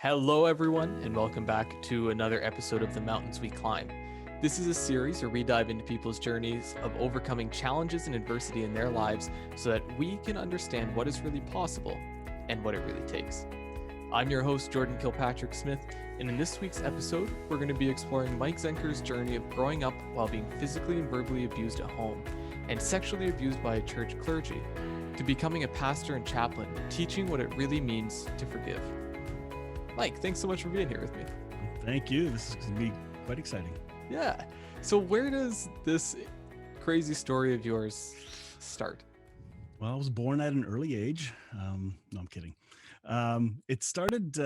Hello, everyone, and welcome back to another episode of The Mountains We Climb. This is a series where we dive into people's journeys of overcoming challenges and adversity in their lives so that we can understand what is really possible and what it really takes. I'm your host, Jordan Kilpatrick Smith, and in this week's episode, we're going to be exploring Mike Zenker's journey of growing up while being physically and verbally abused at home and sexually abused by a church clergy, to becoming a pastor and chaplain, teaching what it really means to forgive. Mike, thanks so much for being here with me. Thank you. This is going to be quite exciting. Yeah. So where does this crazy story of yours start? Well, I was born at an early age. No, I'm kidding. It started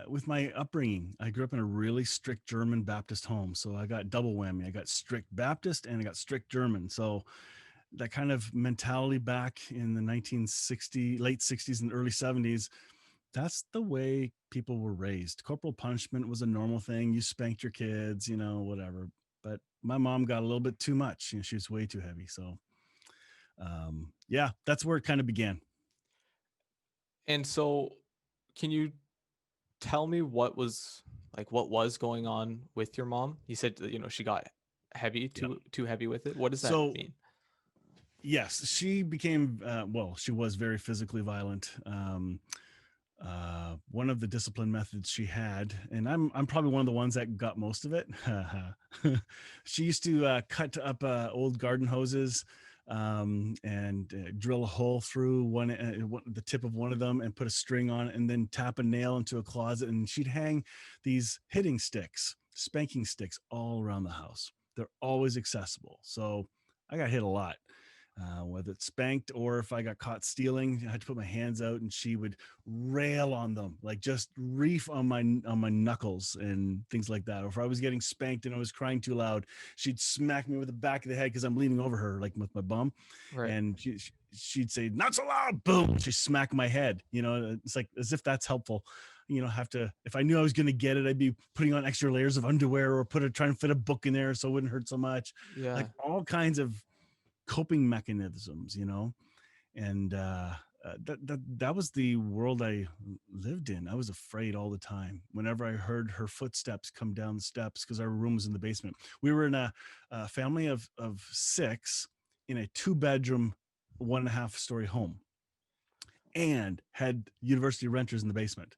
with my upbringing. I grew up in a really strict German Baptist home. So I got double whammy. I got strict Baptist and I got strict German. So that kind of mentality back in the late 60s and early 70s, that's the way people were raised. Corporal punishment was a normal thing. You spanked your kids, whatever. But my mom got a little bit too much. She was way too heavy. So, yeah, that's where it kind of began. And so can you tell me what was going on with your mom? You said, she got heavy, too heavy with it. What does that mean? Yes, she became, she was very physically violent. One of the discipline methods she had, and I'm probably one of the ones that got most of it. She used to cut up old garden hoses and drill a hole through the tip of one of them and put a string on it and then tap a nail into a closet. And she'd hang these hitting sticks, spanking sticks all around the house. They're always accessible. So I got hit a lot. Whether it's spanked or if I got caught stealing, I had to put my hands out and she would rail on them, like just reef on my knuckles and things like that. Or if I was getting spanked and I was crying too loud, she'd smack me with the back of the head because I'm leaning over her, like with my bum. Right. And she'd say, "Not so loud!" Boom! She smacked my head. It's like as if that's helpful. If I knew I was going to get it, I'd be putting on extra layers of underwear or trying to fit a book in there so it wouldn't hurt so much. Yeah. Like all kinds of coping mechanisms, and that was the world I lived in. I was afraid all the time whenever I heard her footsteps come down the steps, because our room was in the basement. We were in a family of 6 in a 2-bedroom 1.5 story home and had university renters in the basement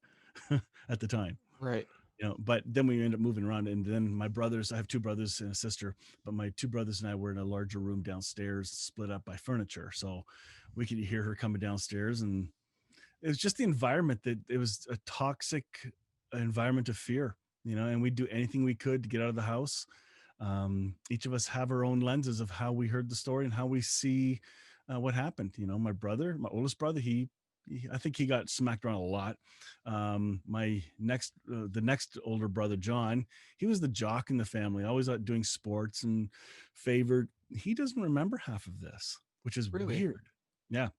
at the time. Right. But then we ended up moving around, and then I have 2 brothers and a sister, but my 2 brothers and I were in a larger room downstairs, split up by furniture. So we could hear her coming downstairs, and it was just the environment that it was a toxic environment of fear, and we'd do anything we could to get out of the house. Each of us have our own lenses of how we heard the story and how we see what happened. My oldest brother, I think he got smacked around a lot. The next older brother, John, he was the jock in the family, always out doing sports and favored. He doesn't remember half of this, which is really weird. Yeah.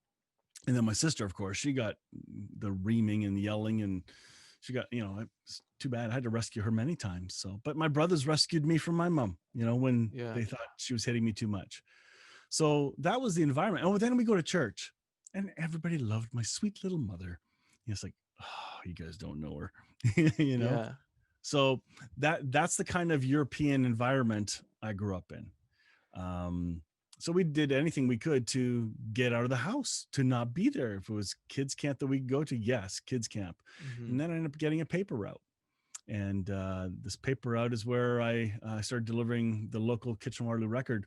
And then my sister, of course, she got the reaming and yelling, and she got, it's too bad. I had to rescue her many times. So, but my brothers rescued me from my mom, when they thought she was hitting me too much. So that was the environment. Oh, then we go to church. And everybody loved my sweet little mother. It's like, oh, you guys don't know her, Yeah. So that's the kind of European environment I grew up in. So we did anything we could to get out of the house, to not be there. If it was kids camp that we could go to, yes, kids camp. Mm-hmm. And then I ended up getting a paper route. And this paper route is where I started delivering the local Kitchener-Waterloo Record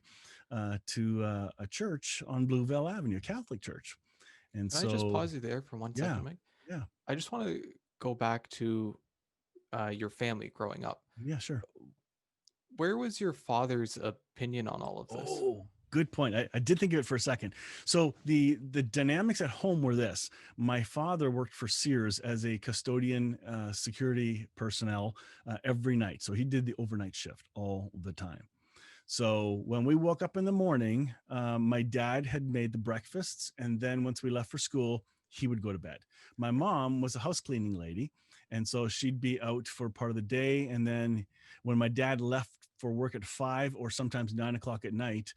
to a church on Blueville Avenue, a Catholic church. And Can I just pause you there for 1 second, Mike? Yeah. I just want to go back to your family growing up. Yeah, sure. Where was your father's opinion on all of this? Oh, good point. I did think of it for a second. So the dynamics at home were this. My father worked for Sears as a custodian security personnel every night. So he did the overnight shift all the time. So when we woke up in the morning, my dad had made the breakfasts. And then once we left for school, he would go to bed. My mom was a house cleaning lady. And so she'd be out for part of the day. And then when my dad left for work at 5 or sometimes 9 o'clock at night,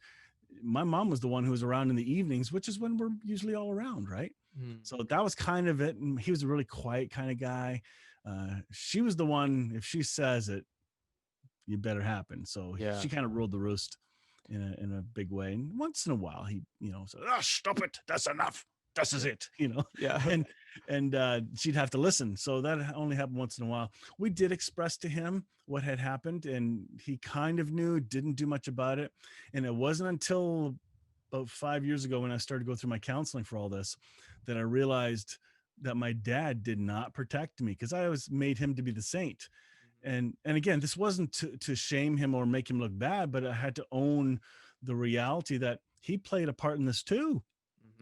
my mom was the one who was around in the evenings, which is when we're usually all around, right? So that was kind of it. And he was a really quiet kind of guy. she was the one, if she says it, you better happen. So Yeah. she kind of ruled the roost in a big way. And once in a while, he, said, "Oh, stop it. That's enough. This is it," Yeah. and she'd have to listen. So that only happened once in a while. We did express to him what had happened, and he kind of knew, didn't do much about it. And it wasn't until about 5 years ago when I started to go through my counseling for all this that I realized that my dad did not protect me, because I always made him to be the saint. And again, this wasn't to shame him or make him look bad, but I had to own the reality that he played a part in this too.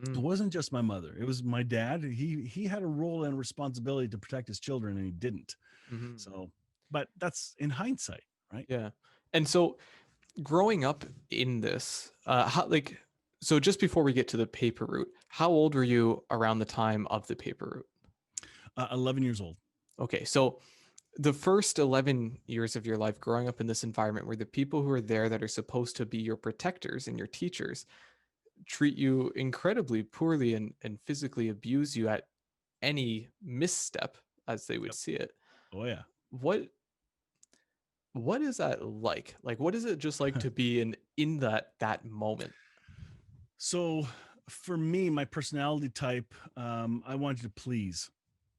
It Hmm. wasn't just my mother, it was my dad. He had a role and responsibility to protect his children, and he didn't. Hmm. So, but that's in hindsight, right? Yeah. And so growing up in this, how, like, so just before we get to the paper route, how old were you around the time of the paper route? 11 years old. Okay, so the first 11 years of your life growing up in this environment where the people who are there that are supposed to be your protectors and your teachers treat you incredibly poorly and physically abuse you at any misstep, as they would Yep. see it. Oh yeah. What what is that like? Like, what is it just like to be in that moment? So for me, my personality type, I wanted to please,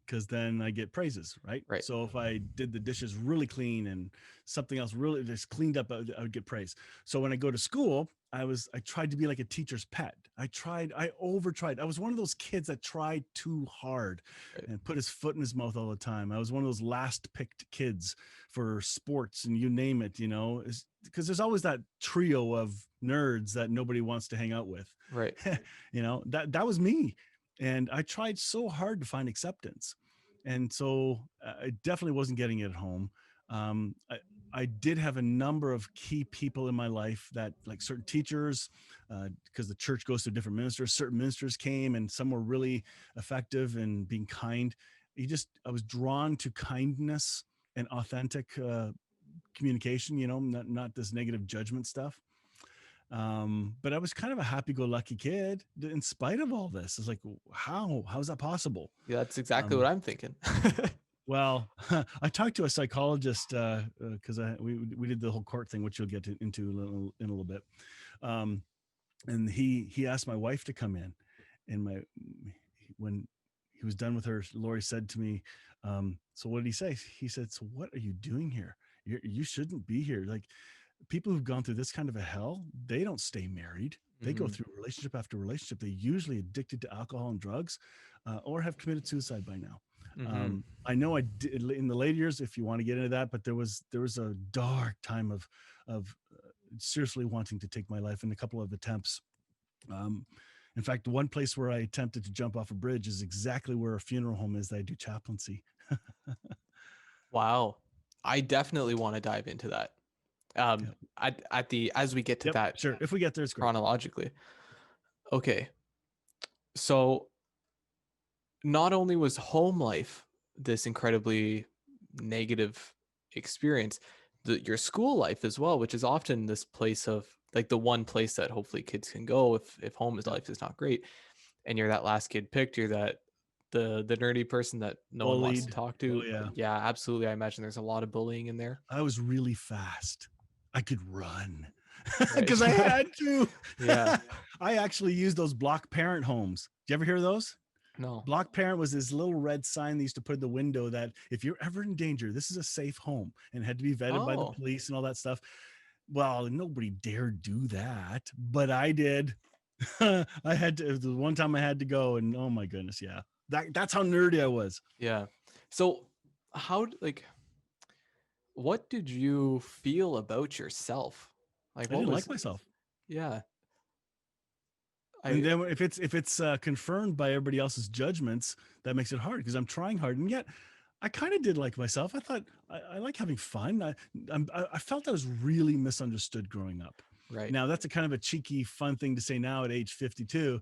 because then I get praises, right? Right. So if I did the dishes really clean and something else really just cleaned up, I would get praise. So when I go to school, I tried to be like a teacher's pet. I over tried. I was one of those kids that tried too hard Right. and put his foot in his mouth all the time. I was one of those last picked kids for sports and you name it, because there's always that trio of nerds that nobody wants to hang out with. Right. That was me. And I tried so hard to find acceptance, and so I definitely wasn't getting it at home. Um, I, I did have a number of key people in my life, that like certain teachers, because the church goes to different ministers. Certain ministers came, and some were really effective in being kind. I was drawn to kindness and authentic communication. Not this negative judgment stuff. But I was kind of a happy-go-lucky kid in spite of all this. It's like, how's that possible? Yeah, that's exactly what Um, I'm thinking. well, I talked to a psychologist because we did the whole court thing, which you'll get into in a little bit. Um, and he asked my wife to come in, and when he was done with her, Lori said to me, "So what did he say?" He said, "So what are you doing here? You shouldn't be here. Like, people who've gone through this kind of a hell, they don't stay married. They go Hmm. through relationship after relationship. They usually addicted to alcohol and drugs, or have committed suicide by now." Hmm. I know I did in the later years, if you want to get into that, but there was a dark time of seriously wanting to take my life in a couple of attempts. Um, in fact, one place where I attempted to jump off a bridge is exactly where a funeral home is that I do chaplaincy. Wow. I definitely want to dive into that. Yep. At the as we get to Yep. that Sure. If we get there, it's great. chronologically. Okay. So not only was home life this incredibly negative experience, your school life as well, which is often this place of like the one place that hopefully kids can go if home is Yep. life is not great, and you're that last kid picked, you're that the nerdy person that no one wants to Bullied. talk Oh to. yeah. Yeah, absolutely. I imagine there's a lot of bullying in there. I was really fast. I could run Right. because I had to. Yeah. I actually used those block parent homes. Did you ever hear of those? No. Block parent was this little red sign they used to put in the window that if you're ever in danger, this is a safe home, and it had to be vetted by the Oh. police and all that stuff. Well, nobody dared do that, but I did. I had to. The one time I had to go, and oh my goodness, yeah, that's how nerdy I was. Yeah. So like what did you feel about yourself? Like I what didn't like was myself. yeah. And I then if it's confirmed by everybody else's judgments, that makes it hard because I'm trying hard, and yet I kind of did like myself. I thought I like having fun. I felt I was really misunderstood growing up. right. Now that's a kind of a cheeky, fun thing to say now at age 52.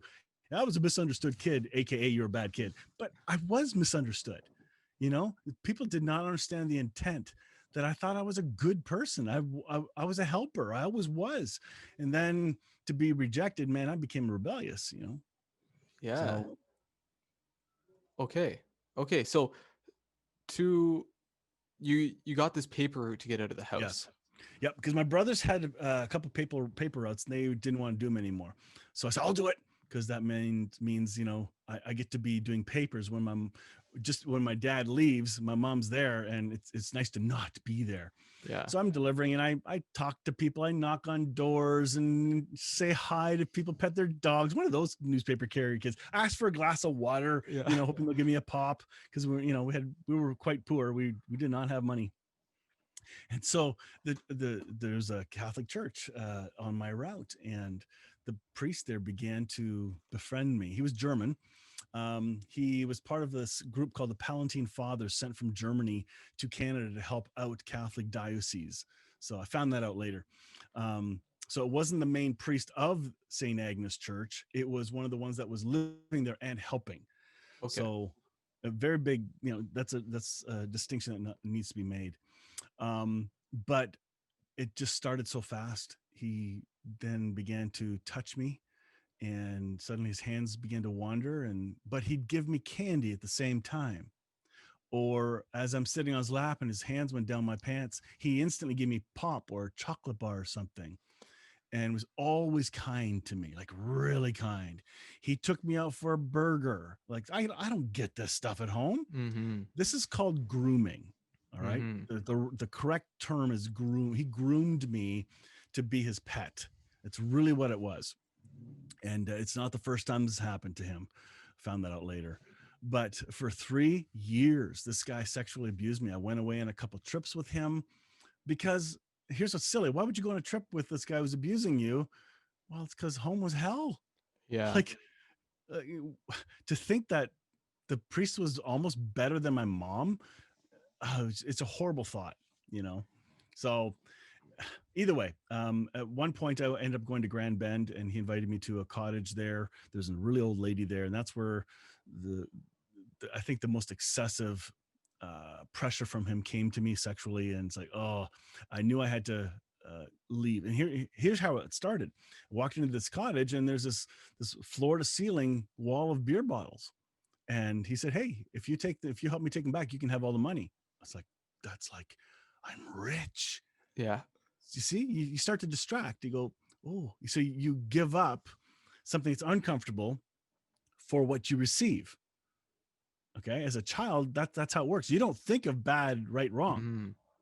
I was a misunderstood kid, aka you're a bad kid, but I was misunderstood. People did not understand the intent. That I thought I was a good person. I was a helper. I always was, and then to be rejected, man, I became rebellious. Yeah. So Okay. Okay. So to you got this paper route to get out of the house. Yes. Yep. Because my brothers had a couple paper routes and they didn't want to do them anymore. So I said, I'll do it. Because that means, I get to be doing papers when when my dad leaves, my mom's there, and it's nice to not be there. Yeah. So I'm delivering, and I talk to people, I knock on doors and say hi to people, pet their dogs. One of those newspaper carrier kids. Ask for a glass of water, Yeah. hoping they'll give me a pop, because we were quite poor. We did not have money. And so there's a Catholic church on my route, and the priest there began to befriend me. He was German. He was part of this group called the Palatine Fathers, sent from Germany to Canada to help out Catholic dioceses. So I found that out later. So it wasn't the main priest of St. Agnes Church. It was one of the ones that was living there and helping. Okay. So a very big, that's a distinction that needs to be made. But it just started so fast. He then began to touch me, and suddenly his hands began to wander, but he'd give me candy at the same time. Or as I'm sitting on his lap and his hands went down my pants, he instantly gave me pop or a chocolate bar or something, and was always kind to me, like really kind. He took me out for a burger. Like I don't get this stuff at home. Mm-hmm. This is called grooming. All right. Mm-hmm. The correct term is groom. He groomed me to be his pet. It's really what it was. And it's not the first time this happened to him. Found that out later. But for 3 years, this guy sexually abused me. I went away on a couple trips with him, because here's what's silly. Why would you go on a trip with this guy who's abusing you? Well, it's because home was hell. Yeah. Like, to think that the priest was almost better than my mom, it's a horrible thought, So either way, at one point I ended up going to Grand Bend, and he invited me to a cottage there. There's a really old lady there, and that's where I think the most excessive pressure from him came to me sexually. And it's like, oh, I knew I had to leave. And here's how it started. I walked into this cottage, and there's this floor to ceiling wall of beer bottles. And he said, hey, if you help me take them back, you can have all the money. I was like, that's like, I'm rich. Yeah. You see, you start to distract. You go, oh, so you give up something that's uncomfortable for what you receive. Okay. As a child, that's how it works. You don't think of bad, right, wrong.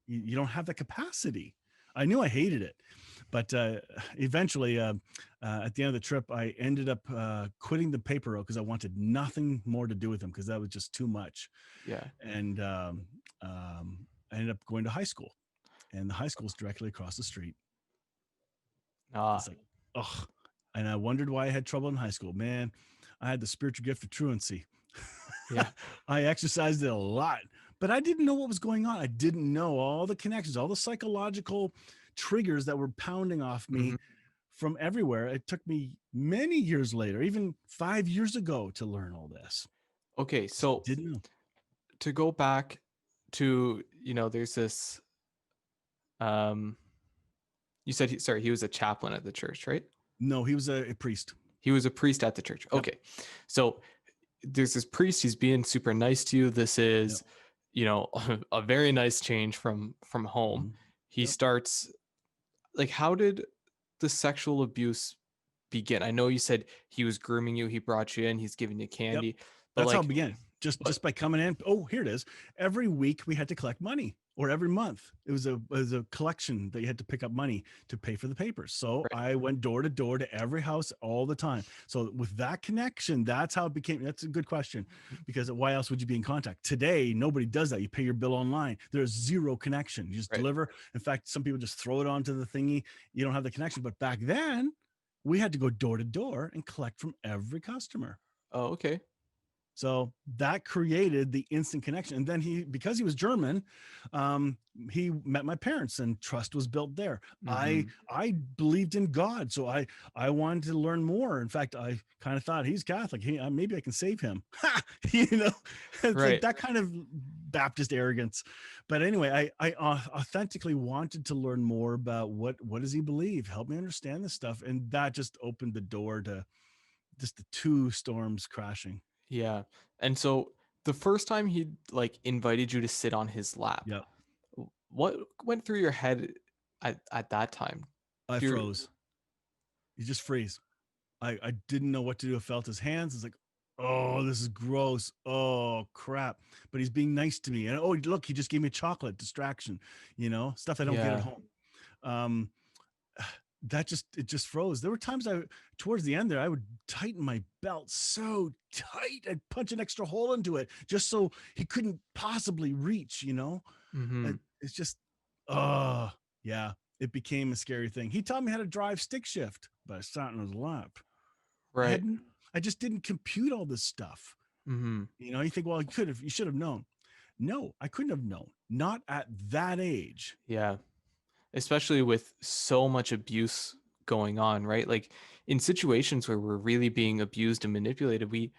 Mm-hmm. You don't have the capacity. I knew I hated it, but eventually at the end of the trip, I ended up quitting the paper route because I wanted nothing more to do with them, because that was just too much. Yeah. And I ended up going to high school, and the high school is directly across the street. It's like, oh, and I wondered why I had trouble in high school. Man, I had the spiritual gift of truancy. Yeah. I exercised it a lot, but I didn't know what was going on. I didn't know all the connections, all the psychological triggers that were pounding off me Mm-hmm. from everywhere. It took me many years later, even 5 years ago, to learn all this. Okay. So Didn't know. to go back to, there's this, you said, he was a chaplain at the church, right? No, he was a priest. He was a priest at the church. Yep. Okay. So there's this priest, he's being super nice to you. This is, a very nice change from home. Mhm. He Yep. starts, like, how did the sexual abuse begin? I know you said he was grooming you, he brought you in, he's giving you candy, but That's how like, it began. Just by coming in. Oh, here it is. Every week we had to collect money, or every month it was a collection that you had to pick up money to pay for the papers. So right. I went door to door to every house all the time. So with that connection, that's how it became. That's a good question, because why else would you be in contact? Today, nobody does that. You pay your bill online. There's zero connection. You just Right. deliver. In fact, some people just throw it onto the thingy. You don't have the connection. But back then, we had to go door to door and collect from every customer. Oh, okay. So that created the instant connection. And then because he was German, he met my parents, and trust was built there. Mm-hmm. I believed in God, so I wanted to learn more. In fact, I kind of thought, he's Catholic. Maybe I can save him. It's Right. like that kind of Baptist arrogance. But anyway, I authentically wanted to learn more about what does he believe. Help me understand this stuff, and that just opened the door to just the two storms crashing. Yeah. And so the first time he like invited you to sit on his lap, Yep. what went through your head at that time? I Do you froze. You just freeze. I didn't know what to do. I felt his hands. It's like, oh, this is gross. Oh, crap. But he's being nice to me. And oh, look, he just gave me a chocolate distraction, stuff I don't get at yeah. home. Um, it just froze. There were times towards the end there, I would tighten my belt so tight. I'd punch an extra hole into it just so he couldn't possibly reach. Mm-hmm. It's just, oh, yeah, it became a scary thing. He taught me how to drive stick shift, but I sat in his lap. I Right. hadn't, I just didn't compute all this stuff. Mm-hmm. You think, well, you should have known. No, I couldn't have known. Not at that age. Yeah. Especially with so much abuse going on, right? Like in situations where we're really being abused and manipulated, we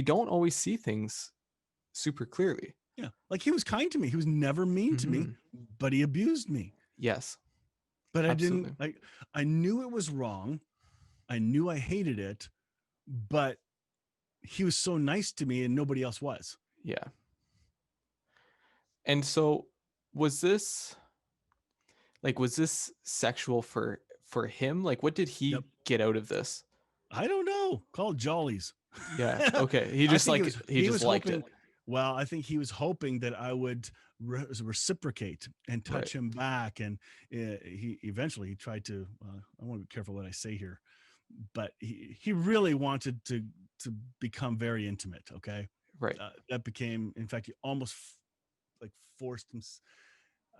don't always see things super clearly. Yeah. Like he was kind to me. He was never mean to me, Mm-hmm. but he abused me. Yes, But I didn't absolutely. like, I knew it was wrong. I knew I hated it, but he was so nice to me and nobody else was. Yeah. And so was this was this sexual for him? Like what did he Yep. get out of this? I don't know. Called jollies. Yeah. Okay. He I just think he he just was liked it. hoping. Well, I think he was hoping that I would reciprocate and touch Right. him back, and he eventually he tried to. I want to be careful what I say here, but he really wanted to become very intimate. Okay, Right. that became, in fact, he almost like forced him.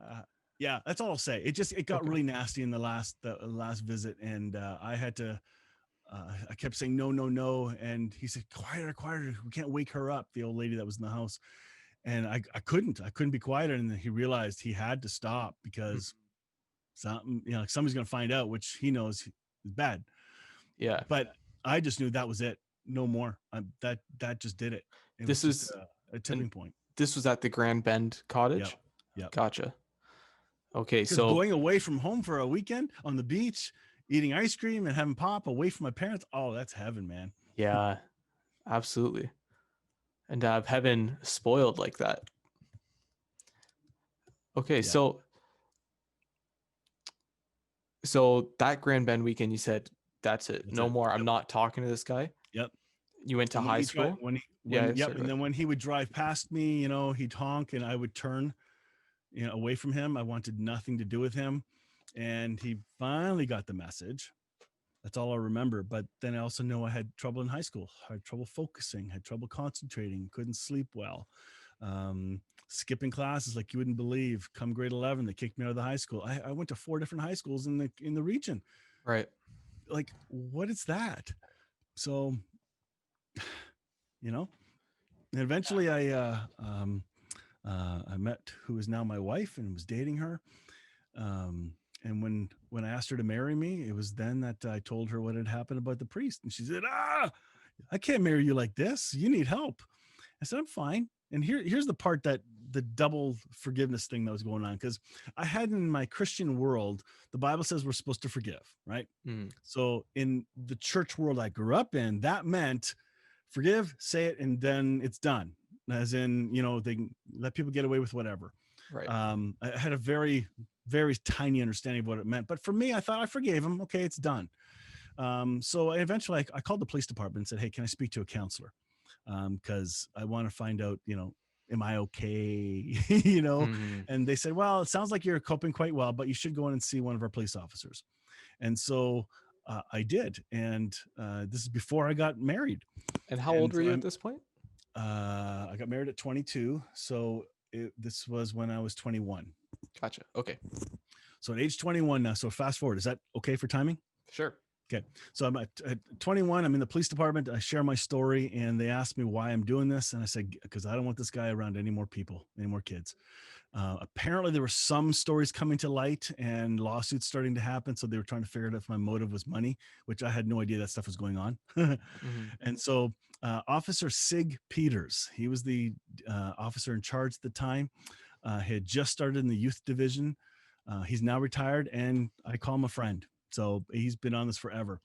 Uh, yeah, that's all I'll say. It got Okay. really nasty in the last visit, and I had to. I kept saying no, no, no, and he said, "Quieter, quieter. We can't wake her up." The old lady that was in the house, and I couldn't be quieter. And then he realized he had to stop Mm. because somebody's gonna find out, which he knows is bad. Yeah. But I just knew that was it. No more. That just did it. It was This just is a and tipping point. this was at the Grand Bend Yep, cottage? yep. Gotcha. Okay, Because so going away from home for a weekend on the beach, eating ice cream and having pop away from my parents, oh, that's heaven, man. yeah, absolutely. And to have heaven spoiled like that. Okay, Yeah, so that Grand Bend weekend you said that's it. that's No it. more. I'm Yep, not talking to this guy. yep. You went to And when high he tried, school? when Yeah, yep, sorry, go and ahead. then when he would drive past me, he'd honk, and I would turn, away from him. I wanted nothing to do with him, and he finally got the message. That's all I remember. But then I also know I had trouble in high school. I had trouble focusing, had trouble concentrating, couldn't sleep well. Skipping classes like you wouldn't believe. Come grade 11, they kicked me out of the high school. I went to 4 different high schools in the region. Right. Like, what is that? So, you know, and eventually I met who is now my wife and was dating her. And when I asked her to marry me, it was then that I told her what had happened about the priest, and she said, I can't marry you like this. You need help." I said, "I'm fine." And here's the part, that the double forgiveness thing that was going on, because I had, in my Christian world, the Bible says we're supposed to forgive, right? Mm, So in the church world I grew up in, that meant forgive, say it, and then it's done. As in, they can let people get away with whatever. right. I had a very, very tiny understanding of what it meant. But for me, I thought, I forgave him. Okay, it's done. So eventually I called the police department and said, "Hey, can I speak to a counselor? Because I want to find out, am I okay?" Mm, And they said, "Well, it sounds like you're coping quite well, but you should go in and see one of our police officers." And so I did. And this is before I got married. and how old And were so you at this point? I got married at 22. So this was when I was 21. Gotcha. Okay. So at age 21 now. So fast forward. Is that okay for timing? Sure. Okay. So I'm at 21. I'm in the police department. I share my story, and they asked me why I'm doing this. And I said, because I don't want this guy around any more people, any more kids. Apparently there were some stories coming to light and lawsuits starting to happen. So they were trying to figure out if my motive was money, which I had no idea that stuff was going on. Hmm. And so Officer Sig Peters, he was the officer in charge at the time. He had just started in the youth division. He's now retired, and I call him a friend. So he's been on this forever.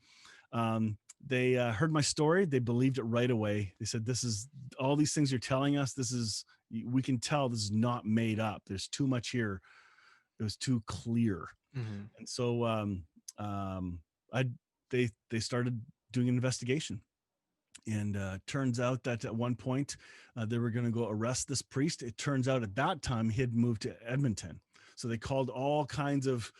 they heard my story. They believed it right away. They said, this is all these things you're telling us. We can tell this is not made up. There's too much here. It was too clear. Mm-hmm. And so um, I they started doing an investigation. And turns out that at one point they were going to go arrest this priest. It turns out at that time he had moved to Edmonton. So they called all kinds of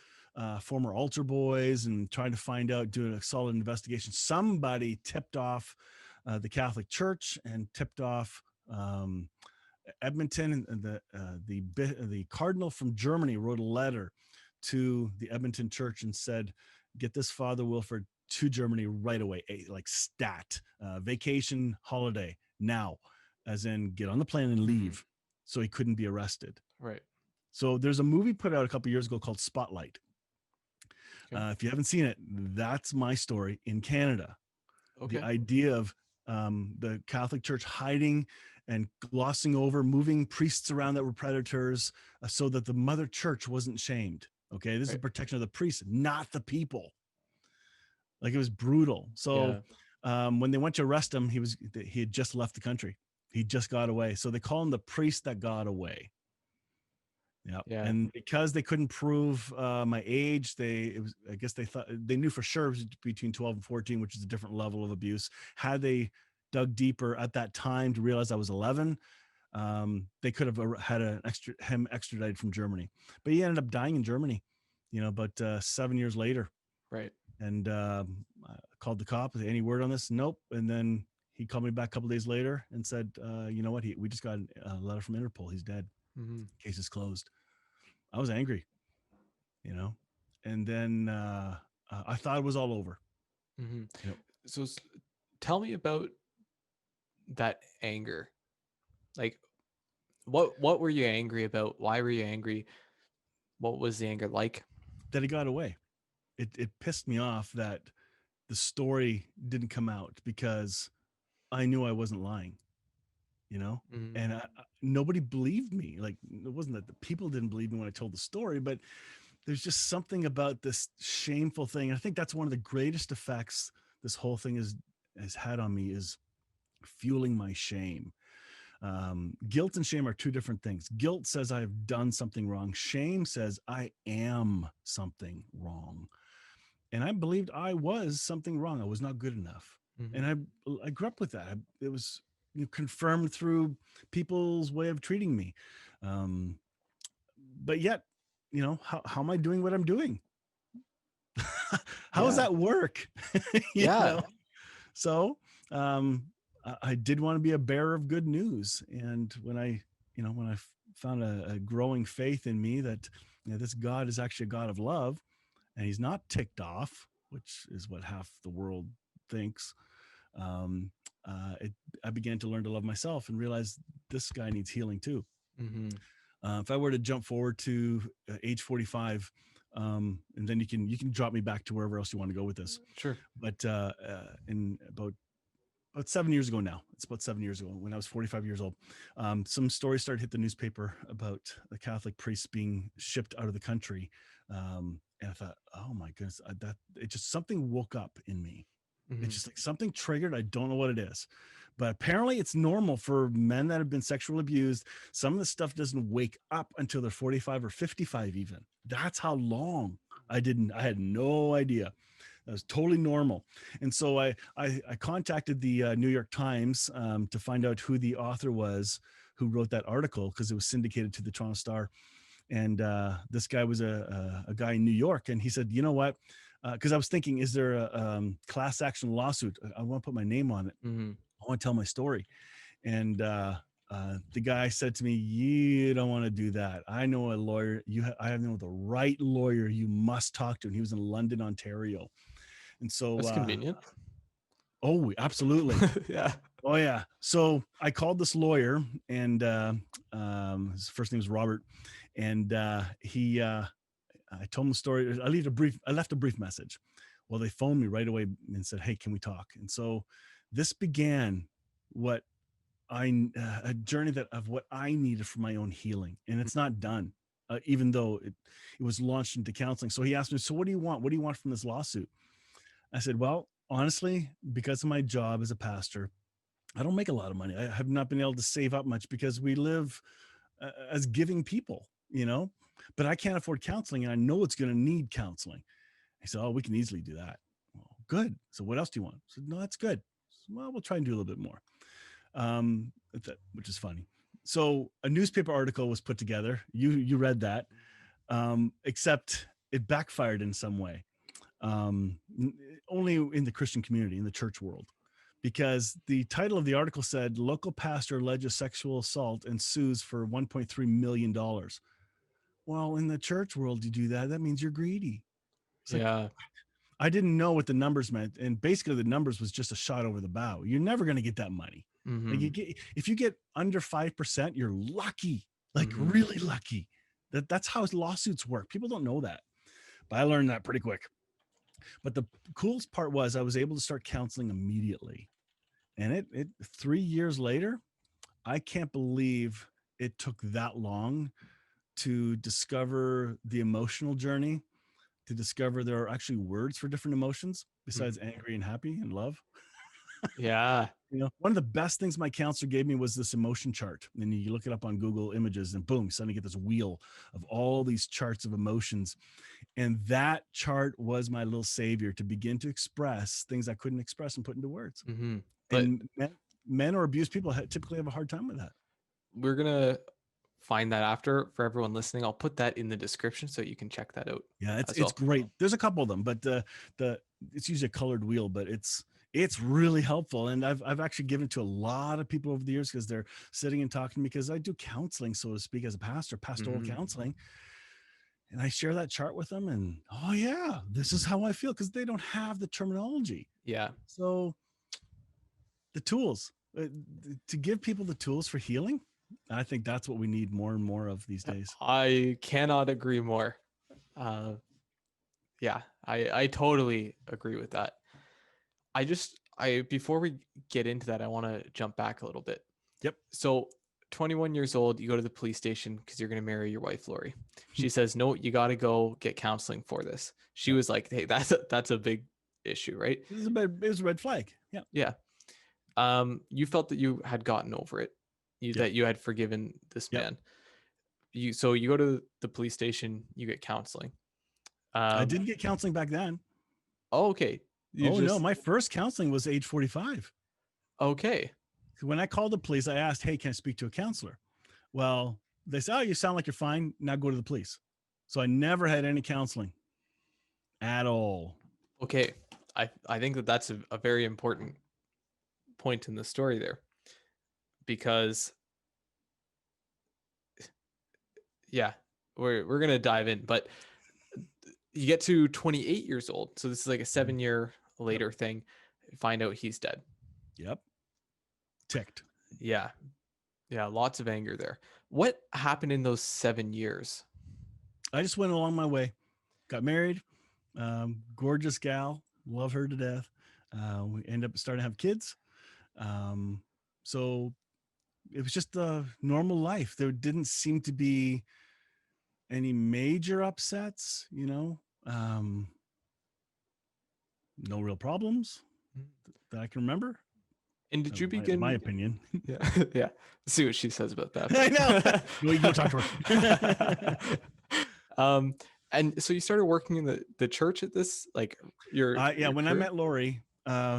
former altar boys and trying to find out, doing a solid investigation. Somebody tipped off the Catholic Church and tipped off Edmonton, and the cardinal from Germany wrote a letter to the Edmonton church and said, get this Father Wilford to Germany right away, like stat, vacation holiday now, as in get on the plane and leave. So he couldn't be arrested. Right. So there's a movie put out a couple years ago called Spotlight. Okay. If you haven't seen it, that's my story in Canada. Okay. The idea of the Catholic Church hiding and glossing over, moving priests around that were predators, so that the mother church wasn't shamed. Okay, this is protection of the priests, not the people. Like, it was brutal. So when they went to arrest him, he had just left the country. He just got away. So they call him the priest that got away. Yeah. And because they couldn't prove my age, I guess they thought they knew for sure it was between 12 and 14, which is a different level of abuse. Had they dug deeper at that time to realize I was 11, they could have had him extradited from Germany. But he ended up dying in Germany, about 7 years later. Right. And I called the cop. Any word on this? Nope. And then he called me back a couple days later and said, you know what? We just got a letter from Interpol. He's dead. Case is closed. I was angry, and then I thought it was all over. So tell me about that anger. Like, what were you angry about? Why were you angry? What was the anger like? That he got away. It pissed me off that the story didn't come out, because I knew I wasn't lying, and nobody believed me. Like, it wasn't that the people didn't believe me when I told the story, but there's just something about this shameful thing. And I think that's one of the greatest effects this whole thing has had on me, is fueling my shame. Guilt and shame are two different things. Guilt says I've done something wrong. Shame says I am something wrong. And I believed I was something wrong. I was not good enough. And I grew up with that. It was confirmed through people's way of treating me. But yet, how am I doing what I'm doing? How does that work? you know? So I did want to be a bearer of good news. And when I found a growing faith in me that this God is actually a God of love, and he's not ticked off, which is what half the world thinks, I began to learn to love myself and realize this guy needs healing too. If I were to jump forward to age 45, and then you can drop me back to wherever else you want to go with this. Sure. But in about 7 years ago now, it's about 7 years ago, when I was 45 years old, some stories started to hit the newspaper about the Catholic priests being shipped out of the country. And I thought, oh my goodness, it just, something woke up in me. It's just like something triggered. I don't know what it is, but apparently it's normal for men that have been sexually abused. Some of the stuff doesn't wake up until they're 45 or 55 even. That's how long I had no idea. That was totally normal. And so I contacted the New York Times to find out who the author was who wrote that article, because it was syndicated to the Toronto Star. And this guy was a guy in New York. And he said, you know what? Because I was thinking, is there a class action lawsuit? I want to put my name on it. I want to tell my story. And the guy said to me, you don't want to do that. I know a lawyer. I know the right lawyer you must talk to. And he was in London, Ontario. And so that's convenient. Oh, absolutely. Yeah. Oh yeah. So I called this lawyer, and his first name is Robert. And I told him the story. I left a brief message. Well, they phoned me right away and said, hey, can we talk? And so this began a journey of what I needed for my own healing. And it's not done, even though it was launched into counseling. So he asked me, so what do you want? What do you want from this lawsuit? I said, well, honestly, because of my job as a pastor, I don't make a lot of money. I have not been able to save up much because we live as giving people, but I can't afford counseling and I know it's going to need counseling. He said, "Oh, we can easily do that." Well, good. So what else do you want? I said, "No, that's good." Said, "Well, we'll try and do a little bit more," which is funny. So a newspaper article was put together. You read that, except it backfired in some way. Only in the Christian community, in the church world, because the title of the article said local pastor alleges sexual assault and sues for $1.3 million. Well, in the church world, you do that means you're greedy. It's like, Yeah. I didn't know what the numbers meant, and basically the numbers was just a shot over the bow. You're never going to get that money. Like if you get under 5%, you're lucky, like really lucky. That's how lawsuits work. People don't know that, but I learned that pretty quick. But the coolest part was I was able to start counseling immediately. And it 3 years later, I can't believe it took that long to discover the emotional journey, to discover there are actually words for different emotions besides angry and happy and love. Yeah. One of the best things my counselor gave me was this emotion chart. And you look it up on Google Images and boom, suddenly you get this wheel of all these charts of emotions. And that chart was my little savior to begin to express things I couldn't express and put into words. But And men or abused people typically have a hard time with that. we're going to find that after for everyone listening. I'll put that in the description so you can check that out. Yeah, it's great. There's a couple of them, but it's usually a colored wheel, but it's really helpful. And I've actually given it to a lot of people over the years because they're sitting and talking to me, because I do counseling, so to speak, as a pastor, pastoral counseling. And I share that chart with them and, oh yeah, this is how I feel, because they don't have the terminology. Yeah. So the tools, to give people the tools for healing, I think that's what we need more and more of these days. I cannot agree more. Yeah, I totally agree with that. Before we get into that, I want to jump back a little bit. Yep. So 21 years old, you go to the police station because you're going to marry your wife, Lori. She says, no, you got to go get counseling for this. She was like, hey, that's a big issue, right? It was a red flag. Yeah. Yeah. You felt that you had gotten over it, that you had forgiven this man. So you go to the police station, you get counseling. I didn't get counseling back then. Oh, okay. No, my first counseling was age 45. Okay. When I called the police, I asked, hey, can I speak to a counselor? Well, they said, oh, you sound like you're fine. Now go to the police. So I never had any counseling at all. Okay. I think that's a very important point in the story there, because we're going to dive in, but you get to 28 years old. So this is like a 7-year later thing. Find out he's dead. Yep. Ticked. Yeah. Lots of anger there. What happened in those 7 years? I just went along my way, got married, gorgeous gal, love her to death. We ended up starting to have kids. So it was just a normal life. There didn't seem to be any major upsets, no real problems that I can remember. And did you begin? My opinion. Yeah. Let's see what she says about that. I know. You go talk to her. And so you started working in the church at this, like when I met Lori,